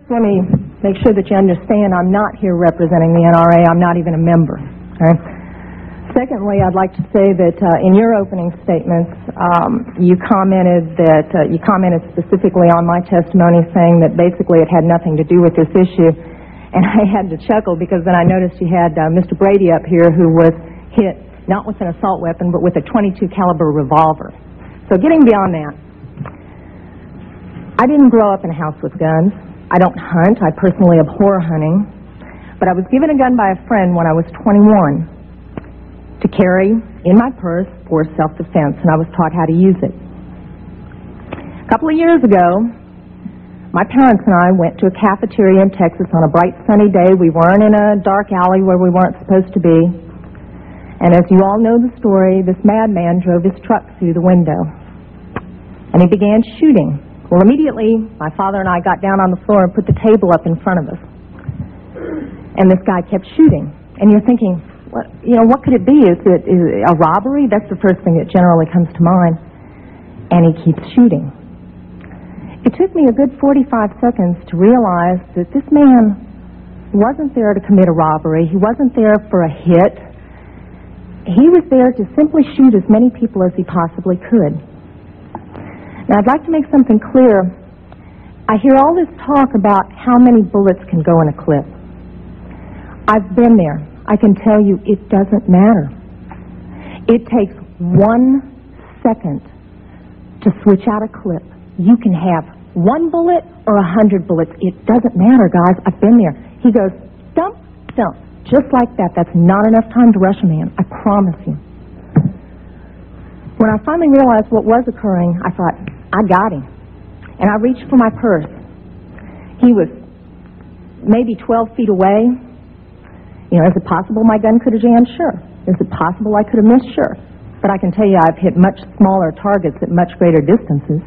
let me make sure that you understand I'm not here representing the NRA. I'm not even a member. Okay? Secondly, I'd like to say that in your opening statements, you commented specifically on my testimony, saying that basically it had nothing to do with this issue. And I had to chuckle because then I noticed you had Mr. Brady up here, who was hit not with an assault weapon but with a .22 caliber revolver. So getting beyond that, I didn't grow up in a house with guns. I don't hunt. I personally abhor hunting. But I was given a gun by a friend when I was 21 to carry in my purse for self-defense, and I was taught how to use it. A couple of years ago, my parents and I went to a cafeteria in Texas on a bright sunny day. We weren't in a dark alley where we weren't supposed to be. And as you all know the story, this madman drove his truck through the window. And he began shooting. Well, immediately, my father and I got down on the floor and put the table up in front of us. And this guy kept shooting. And you're thinking, what could it be? Is it a robbery? That's the first thing that generally comes to mind. And he keeps shooting. It took me a good 45 seconds to realize that this man wasn't there to commit a robbery. He wasn't there for a hit. He was there to simply shoot as many people as he possibly could. Now, I'd like to make something clear. I hear all this talk about how many bullets can go in a clip. I've been there. I can tell you it doesn't matter. It takes 1 second to switch out a clip. You can have 1 bullet or 100 bullets. It doesn't matter, guys. I've been there. He goes, dump, dump, just like that. That's not enough time to rush a man. I promise you. When I finally realized what was occurring, I thought, I got him. And I reached for my purse. He was maybe 12 feet away. Is it possible my gun could have jammed? Sure. Is it possible I could have missed? Sure. But I can tell you I've hit much smaller targets at much greater distances.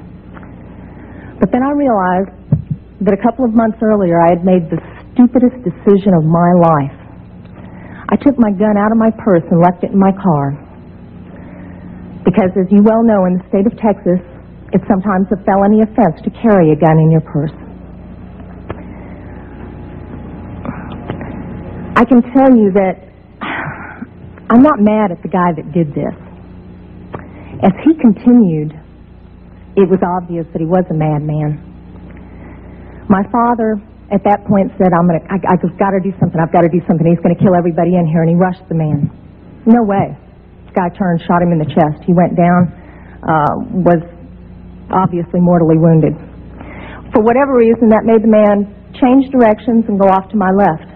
But then I realized that a couple of months earlier I had made the stupidest decision of my life. I took my gun out of my purse and left it in my car. Because as you well know, in the state of Texas, it's sometimes a felony offense to carry a gun in your purse. I can tell you that I'm not mad at the guy that did this. As he continued, it was obvious that he was a madman. My father, at that point, said, I've got to do something. I've got to do something. He's going to kill everybody in here. And he rushed the man. No way. This guy turned, shot him in the chest. He went down, was obviously mortally wounded. For whatever reason, that made the man change directions and go off to my left.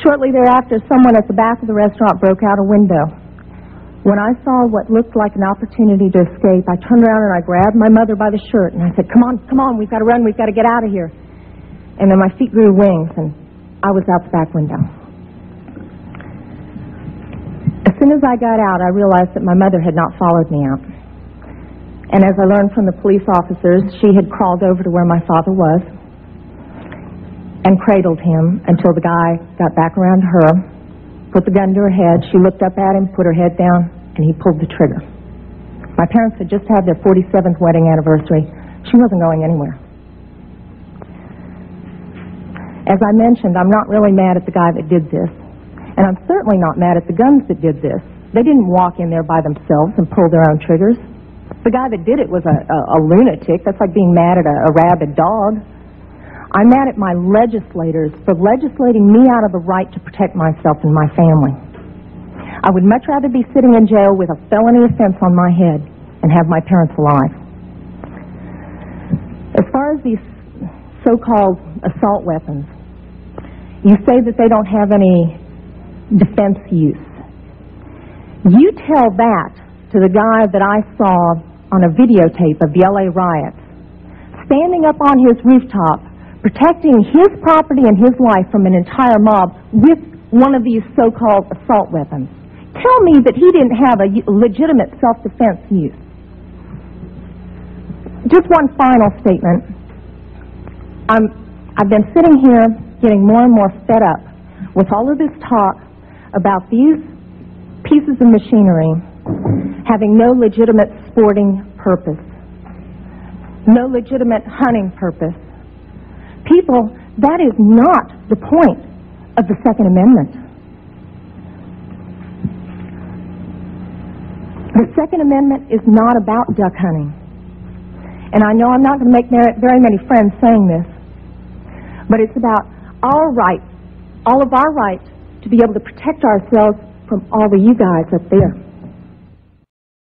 Shortly thereafter, someone at the back of the restaurant broke out a window. When I saw what looked like an opportunity to escape, I turned around and I grabbed my mother by the shirt and I said, come on, we've got to run, we've got to get out of here. And then my feet grew wings and I was out the back window. As soon as I got out, I realized that my mother had not followed me out. And as I learned from the police officers, she had crawled over to where my father was and cradled him until the guy got back around to her, put the gun to her head. She looked up at him, put her head down, and he pulled the trigger. My parents had just had their 47th wedding anniversary. She wasn't going anywhere. As I mentioned, I'm not really mad at the guy that did this, and I'm certainly not mad at the guns that did this. They didn't walk in there by themselves and pull their own triggers. The guy that did it was a lunatic. That's like being mad at a rabid dog. I'm mad at my legislators for legislating me out of the right to protect myself and my family. I would much rather be sitting in jail with a felony offense on my head and have my parents alive. As far as these so-called assault weapons, you say that they don't have any defense use. You tell that to the guy that I saw on a videotape of the LA riots, standing up on his rooftop, protecting his property and his life from an entire mob with one of these so-called assault weapons. Tell me that he didn't have a legitimate self-defense use. Just one final statement. I've been sitting here getting more and more fed up with all of this talk about these pieces of machinery having no legitimate sporting purpose, no legitimate hunting purpose, People, that is not the point of the Second Amendment. The Second Amendment is not about duck hunting. And I know I'm not going to make very many friends saying this, but it's about our right, all of our rights, to be able to protect ourselves from all of you guys up there.